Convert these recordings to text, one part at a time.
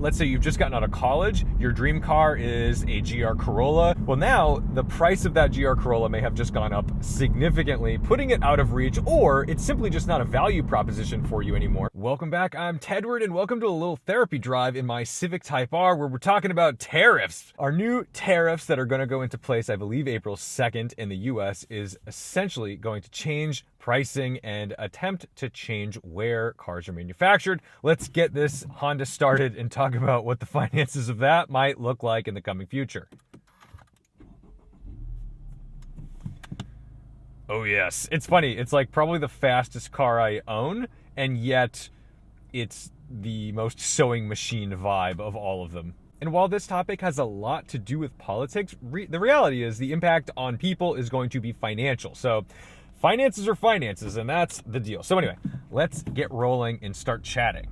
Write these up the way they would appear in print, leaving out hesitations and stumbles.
Let's say you've just gotten out of college, your dream car is a GR Corolla. Well, now the price of that GR Corolla may have just gone up significantly, putting it out of reach, or it's simply just not a value proposition for you anymore. Welcome back, I'm Tedward, and welcome to a little therapy drive in my Civic Type R, where we're talking about tariffs. Our new tariffs that are going to go into place, I believe April 2nd in the US, is essentially going to change pricing and attempt to change where cars are manufactured. Let's get this Honda started and talk about what the finances of that might look like in the coming future. Oh yes, it's funny. It's like probably the fastest car I own, and yet it's the most sewing machine vibe of all of them. And while this topic has a lot to do with politics, the reality is the impact on people is going to be financial. So finances are finances, and that's the deal. So anyway, let's get rolling and start chatting.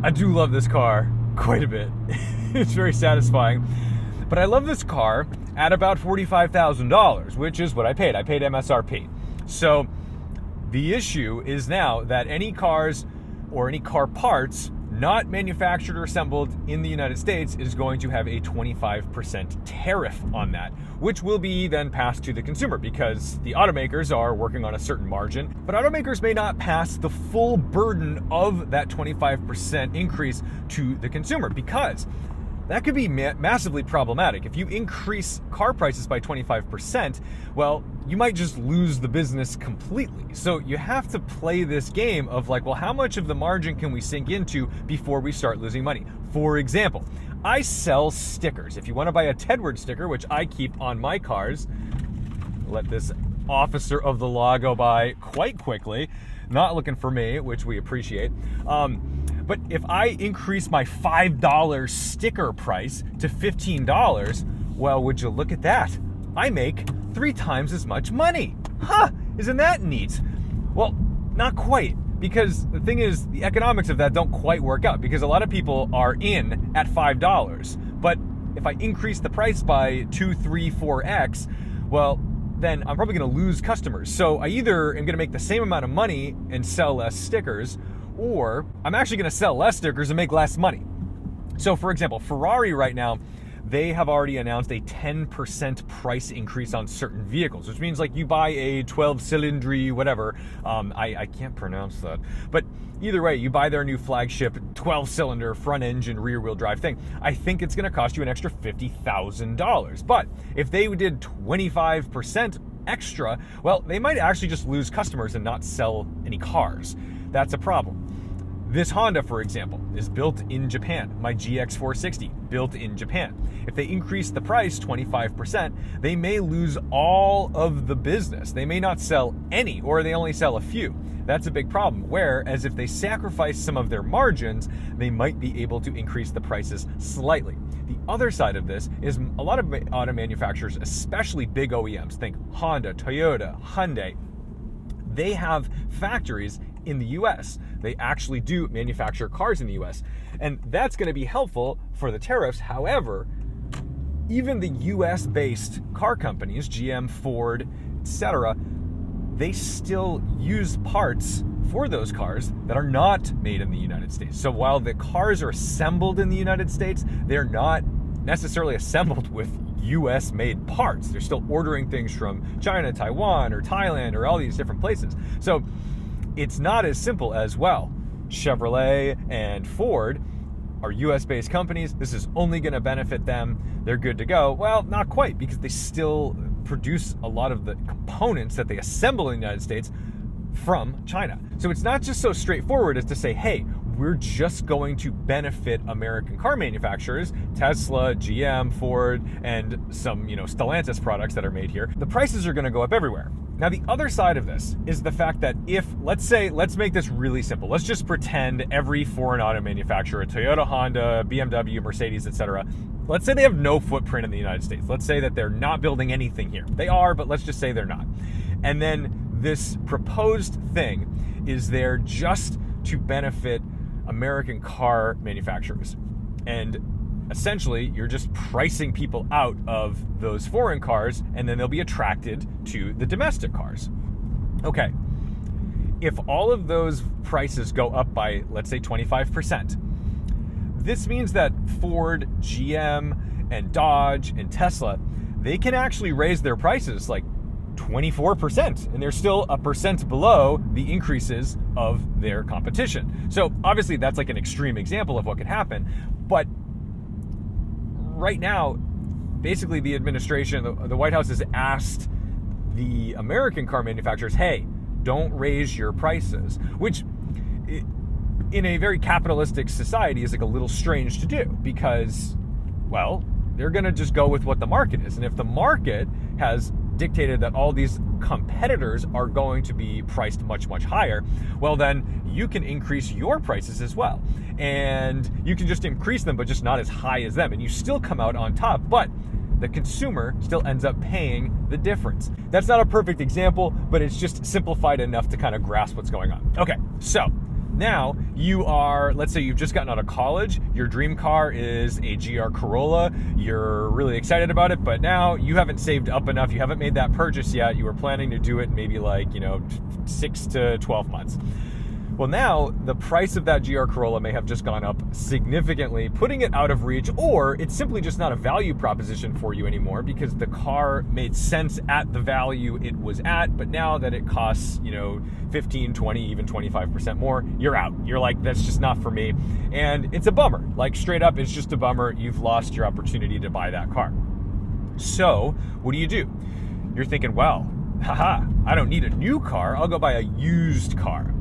I do love this car quite a bit. It's very satisfying. But I love this car at about $45,000, which is what I paid. I paid MSRP. So the issue is now that any cars or any car parts not manufactured or assembled in the United States is going to have a 25% tariff on that, which will be then passed to the consumer because the automakers are working on a certain margin, but automakers may not pass the full burden of that 25% increase to the consumer, because that could be massively problematic. If you increase car prices by 25%, well, you might just lose the business completely. So you have to play this game of like, well, how much of the margin can we sink into before we start losing money? For example, I sell stickers. If you want to buy a Tedward sticker, which I keep on my cars, let this officer of the law go by quite quickly, not looking for me, which we appreciate. But if I increase my $5 sticker price to $15, well, would you look at that? I make 3 times as much money. Huh, isn't that neat? Well, not quite, because the thing is, the economics of that don't quite work out, because a lot of people are in at $5. But if I increase the price by 2, 3, 4x, well, then I'm probably gonna lose customers. So I either am gonna make the same amount of money and sell less stickers, or I'm actually gonna sell less stickers and make less money. So for example, Ferrari right now, they have already announced a 10% price increase on certain vehicles, which means like you buy a 12-cylinder, whatever, I can't pronounce that, but either way, you buy their new flagship 12-cylinder front engine rear wheel drive thing, I think it's gonna cost you an extra $50,000. But if they did 25% extra, well, they might actually just lose customers and not sell any cars. That's a problem. This Honda, for example, is built in Japan. My GX460, built in Japan. If they increase the price 25%, they may lose all of the business. They may not sell any, or they only sell a few. That's a big problem. Whereas if they sacrifice some of their margins, they might be able to increase the prices slightly. The other side of this is a lot of auto manufacturers, especially big OEMs, think Honda, Toyota, Hyundai, they have factories in the US. They actually do manufacture cars in the US. And that's going to be helpful for the tariffs. However, even the US based car companies, GM, Ford, etc., they still use parts for those cars that are not made in the United States. So while the cars are assembled in the United States, they're not necessarily assembled with US made parts. They're still ordering things from China, Taiwan, or Thailand, or all these different places. So it's not as simple as, well, Chevrolet and Ford are US-based companies. This is only going to benefit them. They're good to go. Well, not quite, because they still produce a lot of the components that they assemble in the United States from China. So it's not just so straightforward as to say, hey, we're just going to benefit American car manufacturers, Tesla, GM, Ford, and some, Stellantis products that are made here. The prices are going to go up everywhere. Now, the other side of this is the fact that if, let's make this really simple. Let's just pretend every foreign auto manufacturer, Toyota, Honda, BMW, Mercedes, etc., let's say they have no footprint in the United States. Let's say that they're not building anything here. They are, but let's just say they're not. And then this proposed thing is there just to benefit American car manufacturers. And essentially, you're just pricing people out of those foreign cars, and then they'll be attracted to the domestic cars. Okay, if all of those prices go up by, let's say, 25%, this means that Ford, GM, and Dodge, and Tesla, they can actually raise their prices like 24%, and they're still a percent below the increases of their competition. So obviously that's like an extreme example of what could happen, but right now, basically the administration, the White House has asked the American car manufacturers, hey, don't raise your prices, which in a very capitalistic society is like a little strange to do because, well, they're going to just go with what the market is. And if the market has dictated that all these competitors are going to be priced much, much higher, well, then you can increase your prices as well. And you can just increase them, but just not as high as them. And you still come out on top, but the consumer still ends up paying the difference. That's not a perfect example, but it's just simplified enough to kind of grasp what's going on. Okay, so now you are, let's say you've just gotten out of college, your dream car is a GR Corolla, you're really excited about it, but now you haven't saved up enough, you haven't made that purchase yet, you were planning to do it in maybe like, 6 to 12 months. Well, now the price of that GR Corolla may have just gone up significantly, putting it out of reach, or it's simply just not a value proposition for you anymore because the car made sense at the value it was at, but now that it costs, 15, 20, even 25% more, you're out. You're like, that's just not for me. And it's a bummer. Like straight up, it's just a bummer. You've lost your opportunity to buy that car. So what do? You're thinking, well, I don't need a new car. I'll go buy a used car.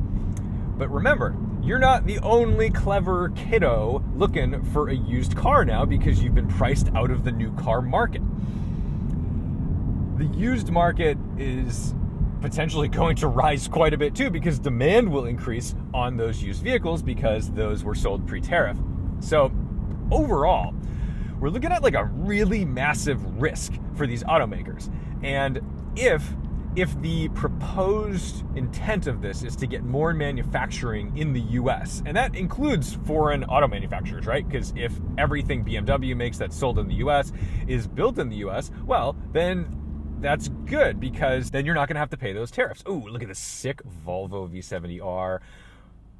But remember, you're not the only clever kiddo looking for a used car now because you've been priced out of the new car market. The used market is potentially going to rise quite a bit too because demand will increase on those used vehicles because those were sold pre-tariff. So overall, we're looking at like a really massive risk for these automakers. And if the proposed intent of this is to get more manufacturing in the US, and that includes foreign auto manufacturers, right? Because if everything BMW makes that's sold in the US is built in the US, well, then that's good because then you're not going to have to pay those tariffs. Ooh, look at this sick Volvo V70R.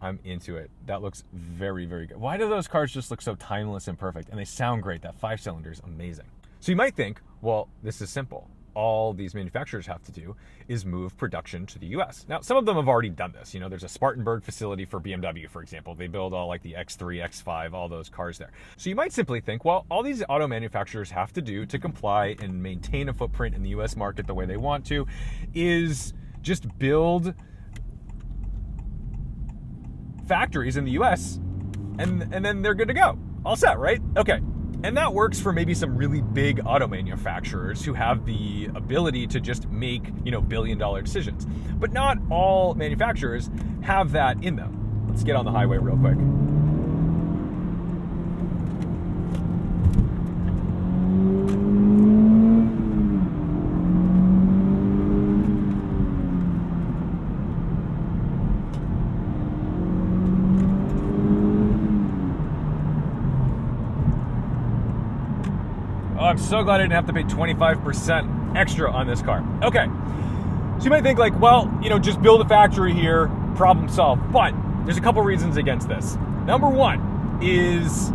I'm into it. That looks very, very good. Why do those cars just look so timeless and perfect? And they sound great. That 5-cylinder is amazing. So you might think, well, this is simple. All these manufacturers have to do is move production to the US. Now, some of them have already done this. There's a Spartanburg facility for BMW, for example. They build all like the X3, X5, all those cars there. So you might simply think, well, all these auto manufacturers have to do to comply and maintain a footprint in the US market the way they want to is just build factories in the US and then they're good to go. All set, right? Okay. And that works for maybe some really big auto manufacturers who have the ability to just make, billion-dollar decisions. But not all manufacturers have that in them. Let's get on the highway real quick. I'm so glad I didn't have to pay 25% extra on this car. Okay, so you might think like, well, just build a factory here, problem solved. But there's a couple reasons against this. Number one is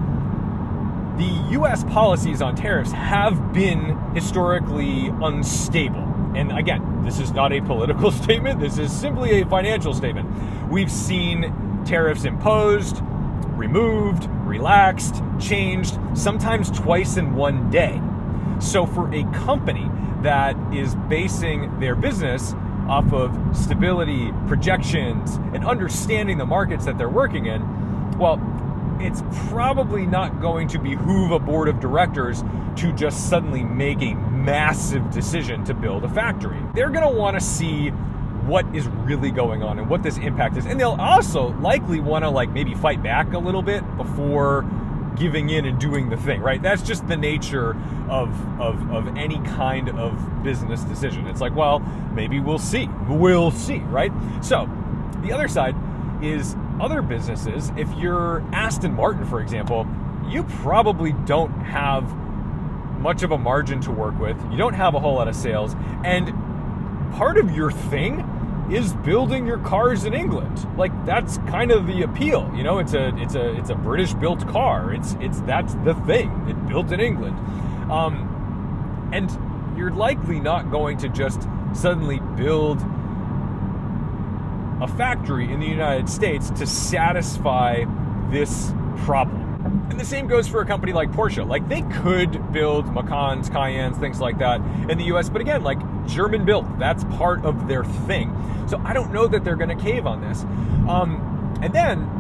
the US policies on tariffs have been historically unstable. And again, this is not a political statement. This is simply a financial statement. We've seen tariffs imposed, removed, relaxed, changed, sometimes twice in one day. So for a company that is basing their business off of stability, projections, and understanding the markets that they're working in, well, it's probably not going to behoove a board of directors to just suddenly make a massive decision to build a factory. They're going to want to see what is really going on and what this impact is. And they'll also likely want to maybe fight back a little bit before giving in and doing the thing, right? That's just the nature of any kind of business decision. It's like, well, maybe we'll see, right? So the other side is other businesses. If you're Aston Martin, for example, you probably don't have much of a margin to work with. You don't have a whole lot of sales, and part of your thing is building your cars in England. Like, that's kind of the appeal, you know. It's a British built car. That's the thing. It's built in England, and you're likely not going to just suddenly build a factory in the United States to satisfy this problem. And the same goes for a company like Porsche. Like, they could build Macans, Cayennes, things like that in the US, but again, like, German built, that's part of their thing. So I don't know that they're going to cave on this. And then,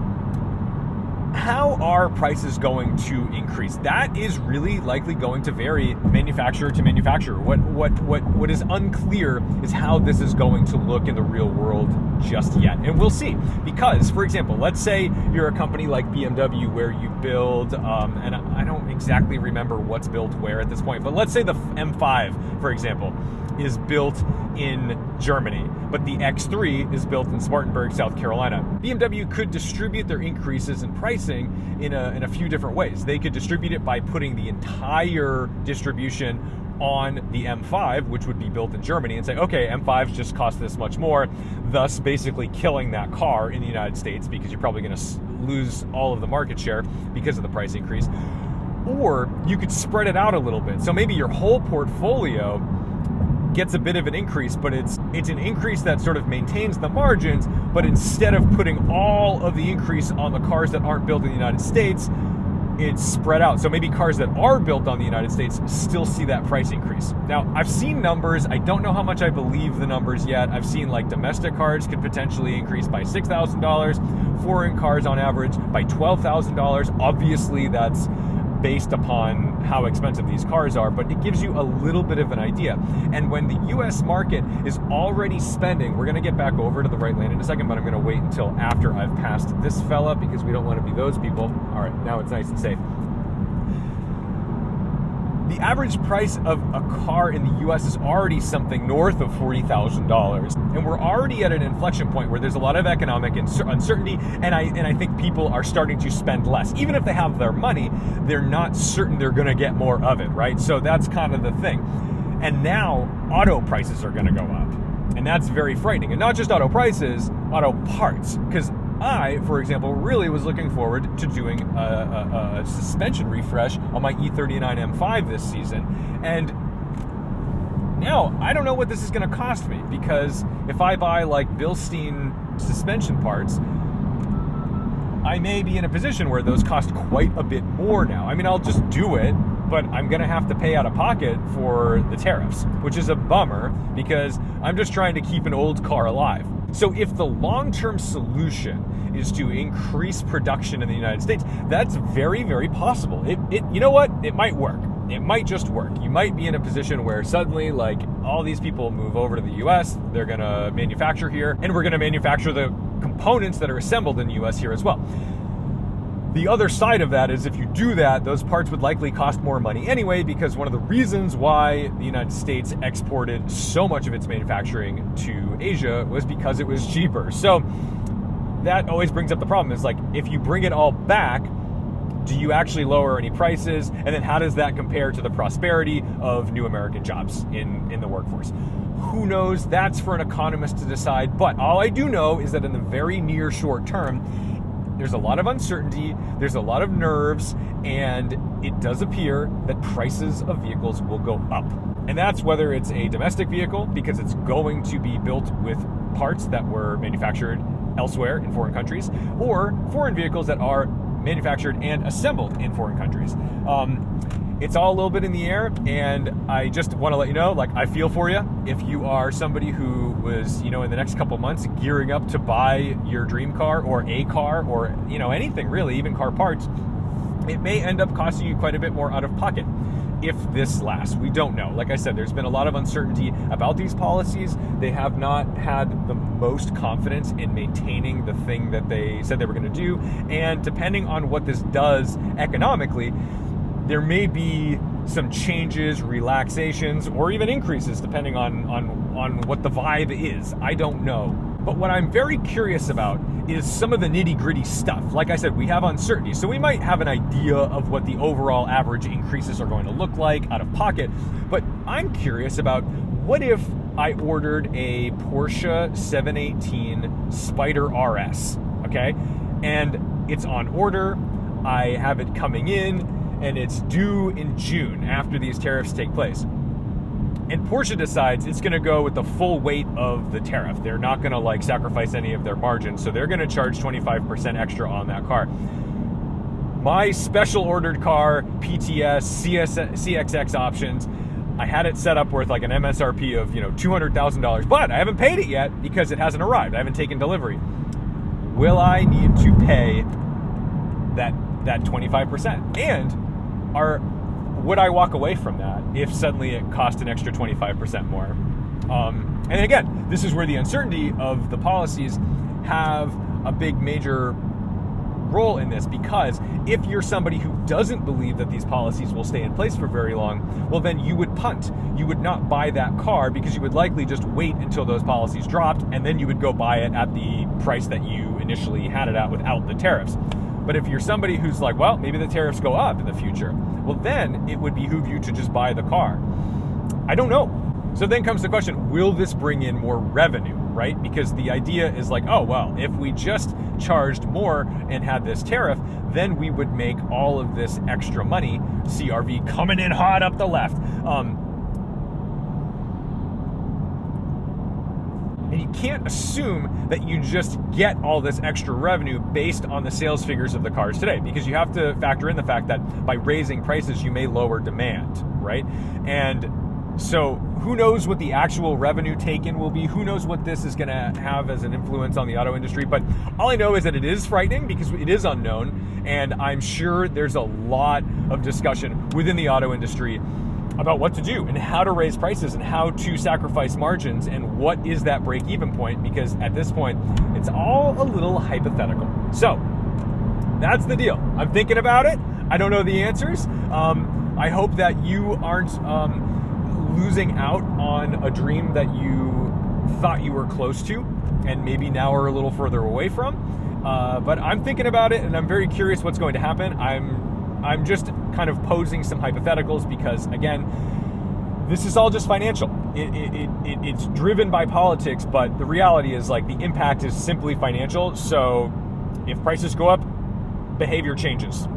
how are prices going to increase? That is really likely going to vary manufacturer to manufacturer. What is unclear is how this is going to look in the real world just yet. And we'll see. Because, for example, let's say you're a company like BMW where you build, and I don't exactly remember what's built where at this point, but let's say the M5, for example, is built in Germany, but the X3 is built in Spartanburg, South Carolina. BMW could distribute their increases in pricing in a few different ways. They could distribute it by putting the entire distribution on the M5, which would be built in Germany, and say, okay, M5s just cost this much more, thus basically killing that car in the United States, because you're probably going to lose all of the market share because of the price increase. Or you could spread it out a little bit. So maybe your whole portfolio gets a bit of an increase, but it's an increase that sort of maintains the margins, but instead of putting all of the increase on the cars that aren't built in the United States, it's spread out. So maybe cars that are built on the United States still see that price increase. Now, I've seen numbers. I don't know how much I believe the numbers yet. I've seen like domestic cars could potentially increase by $6,000, foreign cars on average by $12,000. Obviously, that's based upon how expensive these cars are, but it gives you a little bit of an idea. And when the US market is already spending, we're going to get back over to the right lane in a second, but I'm going to wait until after I've passed this fella because we don't want to be those people. All right, now it's nice and safe. The average price of a car in the US is already something north of $40,000. And we're already at an inflection point where there's a lot of economic uncertainty, and I think people are starting to spend less. Even if they have their money, they're not certain they're going to get more of it, right? So that's kind of the thing. And now auto prices are going to go up. And that's very frightening. And not just auto prices, auto parts. Because I, for example, really was looking forward to doing a suspension refresh on my E39 M5 this season. And now I don't know what this is going to cost me, because if I buy like Bilstein suspension parts, I may be in a position where those cost quite a bit more now. I mean, I'll just do it, but I'm going to have to pay out of pocket for the tariffs, which is a bummer because I'm just trying to keep an old car alive. So if the long-term solution is to increase production in the United States, that's very, very possible. You know what? It might work. It might just work. You might be in a position where suddenly, like, all these people move over to the US, they're going to manufacture here, and we're going to manufacture the components that are assembled in the US here as well. The other side of that is if you do that, those parts would likely cost more money anyway, because one of the reasons why the United States exported so much of its manufacturing to Asia was because it was cheaper. So that always brings up the problem. Is like, if you bring it all back, do you actually lower any prices? And then how does that compare to the prosperity of new American jobs in the workforce? Who knows? That's for an economist to decide. But all I do know is that in the very near short term, there's a lot of uncertainty, there's a lot of nerves, and it does appear that prices of vehicles will go up. And that's whether it's a domestic vehicle, because it's going to be built with parts that were manufactured elsewhere in foreign countries, or foreign vehicles that are manufactured and assembled in foreign countries. It's all a little bit in the air, and I just want to let you know, like, I feel for you. If you are somebody who was, in the next couple months gearing up to buy your dream car or a car or, anything really, even car parts, it may end up costing you quite a bit more out of pocket. if this lasts. We don't know. Like I said, there's been a lot of uncertainty about these policies. They have not had the most confidence in maintaining the thing that they said they were going to do. And depending on what this does economically, there may be some changes, relaxations, or even increases depending on what the vibe is. I don't know. But what I'm very curious about is some of the nitty-gritty stuff. Like I said, we have uncertainty, so we might have an idea of what the overall average increases are going to look like out of pocket. But I'm curious about, what if I ordered a Porsche 718 Spider RS, okay? And it's on order, I have it coming in, and it's due in June after these tariffs take place. And Porsche decides it's going to go with the full weight of the tariff. They're not going to like sacrifice any of their margins, so they're going to charge 25% extra on that car. My special ordered car, PTS, CXX options, I had it set up with like an MSRP of $200,000, but I haven't paid it yet because it hasn't arrived. I haven't taken delivery. Will I need to pay that 25%? And would I walk away from that if suddenly it cost an extra 25% more? And again, this is where the uncertainty of the policies have a big major role in this, because if you're somebody who doesn't believe that these policies will stay in place for very long, well, then you would punt. You would not buy that car because you would likely just wait until those policies dropped, and then you would go buy it at the price that you initially had it at without the tariffs. But if you're somebody who's like, well, maybe the tariffs go up in the future, well, then it would behoove you to just buy the car. I don't know. So then comes the question, will this bring in more revenue, right? Because the idea is like, oh, well, if we just charged more and had this tariff, then we would make all of this extra money. CRV coming in hot up the left. And you can't assume that you just get all this extra revenue based on the sales figures of the cars today, because you have to factor in the fact that by raising prices, you may lower demand, right? And so who knows what the actual revenue taken will be? Who knows what this is going to have as an influence on the auto industry? But all I know is that it is frightening because it is unknown. And I'm sure there's a lot of discussion within the auto industry about what to do and how to raise prices and how to sacrifice margins and what is that break-even point, because at this point, it's all a little hypothetical. So that's the deal. I'm thinking about it. I don't know the answers. I hope that you aren't losing out on a dream that you thought you were close to and maybe now are a little further away from. But I'm thinking about it, and I'm very curious what's going to happen. I'm just kind of posing some hypotheticals because, again, this is all just financial. It's driven by politics, but the reality is like the impact is simply financial. So if prices go up, behavior changes.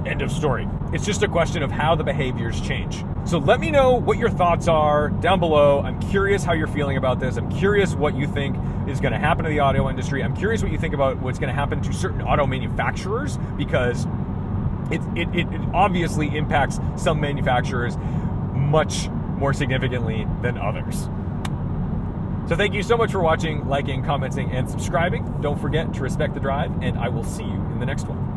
End of story. It's just a question of how the behaviors change. So let me know what your thoughts are down below. I'm curious how you're feeling about this. I'm curious what you think is going to happen to the auto industry. I'm curious what you think about what's going to happen to certain auto manufacturers, because it obviously impacts some manufacturers much more significantly than others. So thank you so much for watching, liking, commenting, and subscribing. Don't forget to respect the drive, and I will see you in the next one.